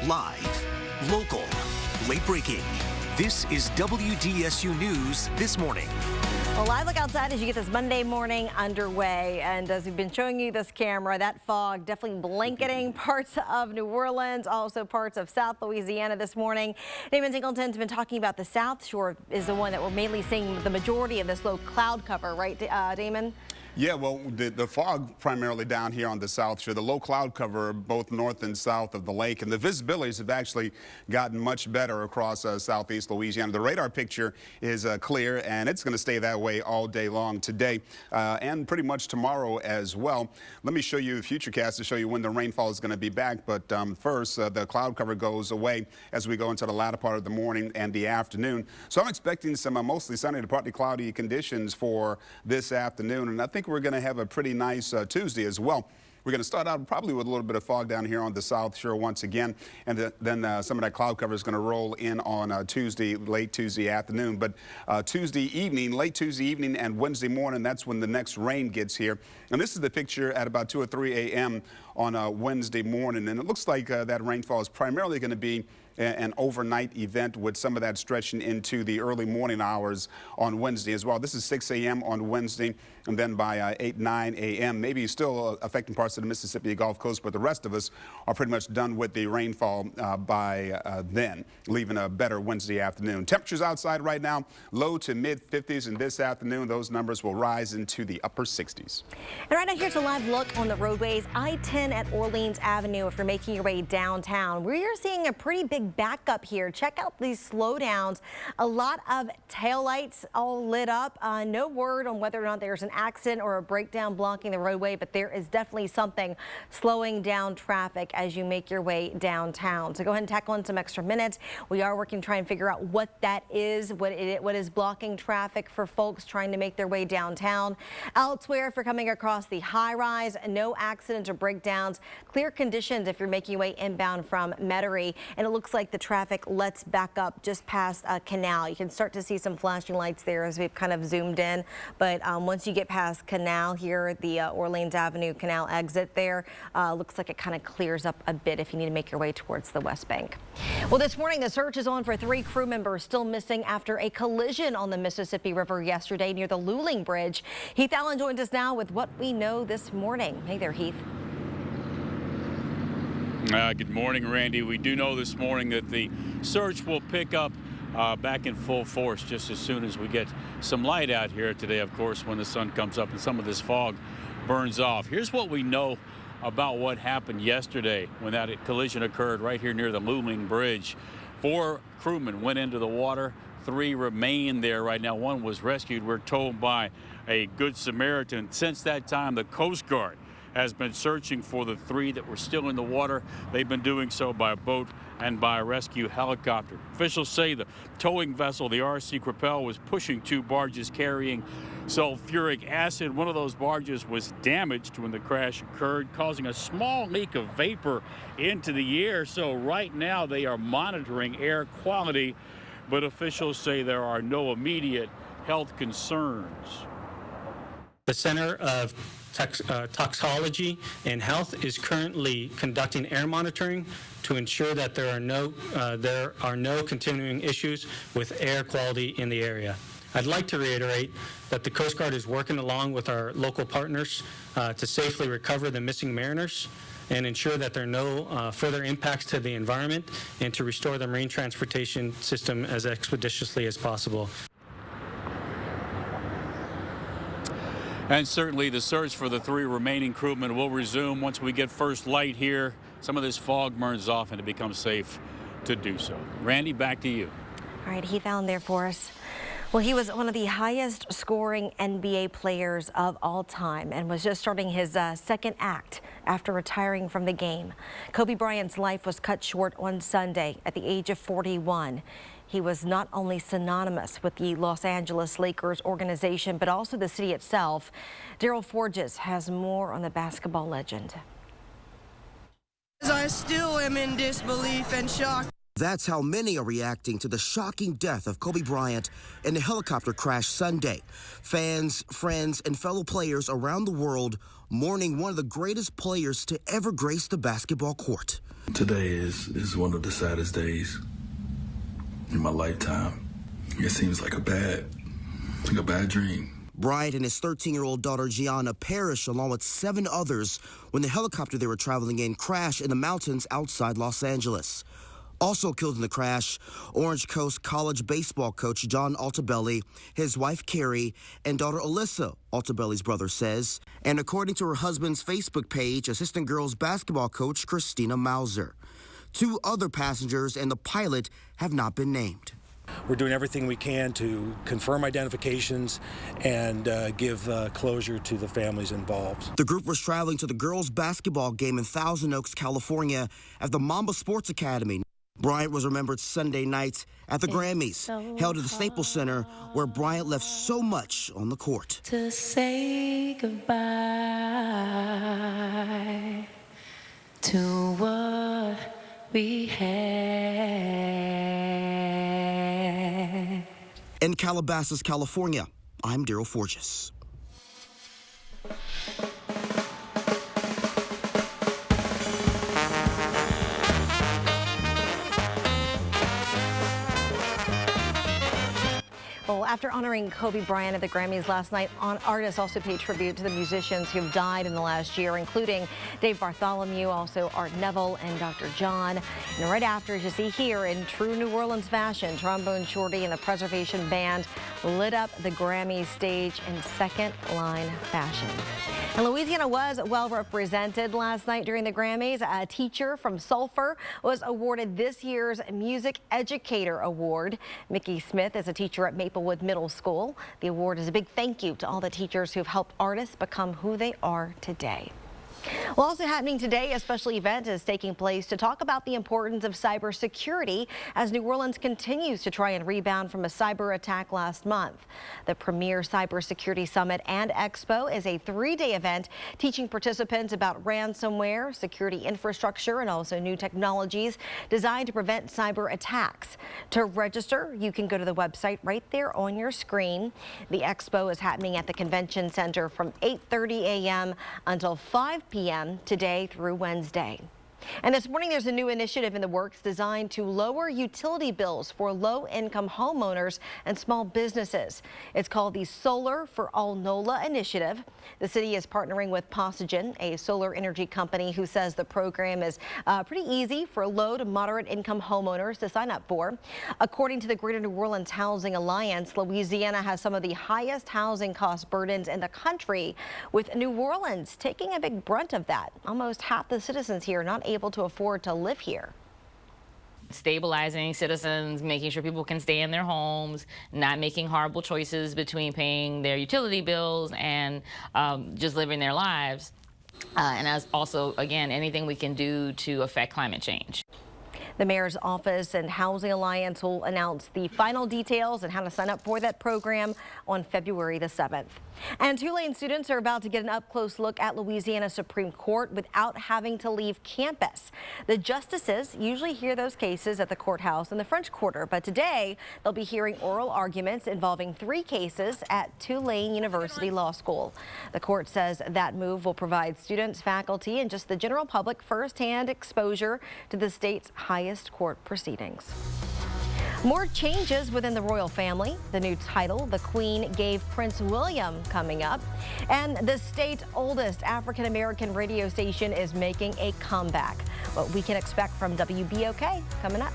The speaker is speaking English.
Live, local, late breaking. This is WDSU News This Morning. Well, live look outside as you get this Monday morning underway. And as we've been showing you this camera, that fog definitely blanketing parts of New Orleans, also parts of South Louisiana this morning. Damon Singleton's been talking about the South Shore is the one that we're mainly seeing the majority of this low cloud cover, right, Damon? Yeah, well, the fog primarily down here on the South Shore, the low cloud cover both north and south of the lake, and the visibilities have actually gotten much better across southeast Louisiana. The radar picture is clear, and it's going to stay that way all day long today and pretty much tomorrow as well. Let me show you the futurecast to show you when the rainfall is going to be back, but first, the cloud cover goes away as we go into the latter part of the morning and the afternoon. So I'm expecting some mostly sunny to partly cloudy conditions for this afternoon, and I think we're going to have a pretty nice Tuesday as well. We're going to start out probably with a little bit of fog down here on the South Shore once again, and then some of that cloud cover is going to roll in on Tuesday, late Tuesday afternoon. But Tuesday evening, late Tuesday evening and Wednesday morning, that's when the next rain gets here. And this is the picture at about 2 or 3 a.m. on Wednesday morning. And it looks like that rainfall is primarily going to be an overnight event with some of that stretching into the early morning hours on Wednesday as well. This is 6 a.m. on Wednesday, and then by 8, 9 a.m. maybe still affecting parts of the Mississippi Gulf Coast, but the rest of us are pretty much done with the rainfall by then, leaving a better Wednesday afternoon. Temperatures outside right now, low to mid 50s, and this afternoon those numbers will rise into the upper 60s. And right now here's a live look on the roadways. I-10 at Orleans Avenue if you're making your way downtown. We're seeing a pretty big backup here. Check out these slowdowns. A lot of taillights all lit up. No word on whether or not there's an accident or a breakdown blocking the roadway, but there is definitely something slowing down traffic as you make your way downtown. So go ahead and tack on some extra minutes. We are working to try and figure out what that is, what is blocking traffic for folks trying to make their way downtown. Elsewhere, if you're coming across the high rise, no accidents or breakdowns. Clear conditions if you're making your way inbound from Metairie, and it looks like the traffic lets back up just past Canal. You can start to see some flashing lights there as we've kind of zoomed in, but once you get past Canal here, the Orleans Avenue Canal exit there, looks like it kind of clears up a bit if you need to make your way towards the West Bank. Well, this morning the search is on for 3 crew members still missing after a collision on the Mississippi River yesterday near the Luling Bridge. Heath Allen joins us now with what we know this morning. Hey there, Heath. Good morning, Randy. We do know this morning that the search will pick up back in full force just as soon as we get some light out here today, of course, when the sun comes up and some of this fog burns off. Here's what we know about what happened yesterday when that collision occurred right here near the Luling Bridge. 4 crewmen went into the water. 3 remain there right now. 1 was rescued, we're told, by a Good Samaritan. Since that time, the Coast Guard has been searching for the 3 that were still in the water. They've been doing so by boat and by a rescue helicopter. Officials say the towing vessel, the RC Crepel, was pushing 2 barges carrying sulfuric acid. One of those barges was damaged when the crash occurred, causing a small leak of vapor into the air. So right now they are monitoring air quality, but officials say there are no immediate health concerns. The Center of Toxicology and Health is currently conducting air monitoring to ensure that there are no continuing issues with air quality in the area. I'd like to reiterate that the Coast Guard is working along with our local partners to safely recover the missing mariners and ensure that there are no further impacts to the environment and to restore the marine transportation system as expeditiously as possible. And certainly the search for the 3 remaining crewmen will resume once we get first light here. Some of this fog burns off and it becomes safe to do so. Randy, back to you. All right, Heath Allen there for us. Well, he was one of the highest scoring NBA players of all time and was just starting his second act after retiring from the game. Kobe Bryant's life was cut short on Sunday at the age of 41. He was not only synonymous with the Los Angeles Lakers organization, but also the city itself. Daryl Forges has more on the basketball legend. I still am in disbelief and shock. That's how many are reacting to the shocking death of Kobe Bryant in the helicopter crash Sunday. Fans, friends, and fellow players around the world mourning one of the greatest players to ever grace the basketball court. Today is one of the saddest days in my lifetime. It seems like a bad dream. Bryant and his 13-year-old daughter Gianna perished along with 7 others when the helicopter they were traveling in crashed in the mountains outside Los Angeles. Also killed in the crash, Orange Coast College baseball coach John Altobelli, his wife Carrie, and daughter Alyssa, Altobelli's brother says. And according to her husband's Facebook page, assistant girls basketball coach Christina Mauser. 2 other passengers and the pilot have not been named. We're doing everything we can to confirm identifications and give closure to the families involved. The group was traveling to the girls' basketball game in Thousand Oaks, California at the Mamba Sports Academy. Bryant was remembered Sunday night at the Grammys, held at the Staples Center, where Bryant left so much on the court. To say goodbye to what we had. In Calabasas, California, I'm Daryl Forges. Well, after honoring Kobe Bryant at the Grammys last night, artists also paid tribute to the musicians who have died in the last year, including Dave Bartholomew, also Art Neville, and Dr. John. And right after, as you see here, in true New Orleans fashion, Trombone Shorty and the Preservation Band lit up the Grammy stage in second-line fashion. And Louisiana was well represented last night during the Grammys. A teacher from Sulphur was awarded this year's Music Educator Award. Mickey Smith is a teacher at Maplewood Middle School. The award is a big thank you to all the teachers who've helped artists become who they are today. Well, also happening today, a special event is taking place to talk about the importance of cybersecurity as New Orleans continues to try and rebound from a cyber attack last month. The premier Cybersecurity Summit and Expo is a 3-day event teaching participants about ransomware, security infrastructure, and also new technologies designed to prevent cyber attacks. To register, you can go to the website right there on your screen. The Expo is happening at the Convention Center from 8:30 a.m. until 5 p.m. today through Wednesday. And this morning, there's a new initiative in the works designed to lower utility bills for low-income homeowners and small businesses. It's called the Solar for All NOLA initiative. The city is partnering with Posigen, a solar energy company, who says the program is pretty easy for low to moderate income homeowners to sign up for. According to the Greater New Orleans Housing Alliance, Louisiana has some of the highest housing cost burdens in the country, with New Orleans taking a big brunt of that. Almost half the citizens here not able to afford to live here. Stabilizing citizens, making sure people can stay in their homes, not making horrible choices between paying their utility bills and just living their lives. And as also, again, anything we can do to affect climate change. The Mayor's Office and Housing Alliance will announce the final details and how to sign up for that program on February the 7th. And Tulane students are about to get an up-close look at Louisiana Supreme Court without having to leave campus. The justices usually hear those cases at the courthouse in the French Quarter, but today they'll be hearing oral arguments involving 3 cases at Tulane University Law School. The court says that move will provide students, faculty, and just the general public firsthand exposure to the state's highest court proceedings. More changes within the royal family. The new title the Queen gave Prince William coming up. And the state's oldest African-American radio station is making a comeback. What we can expect from WBOK coming up.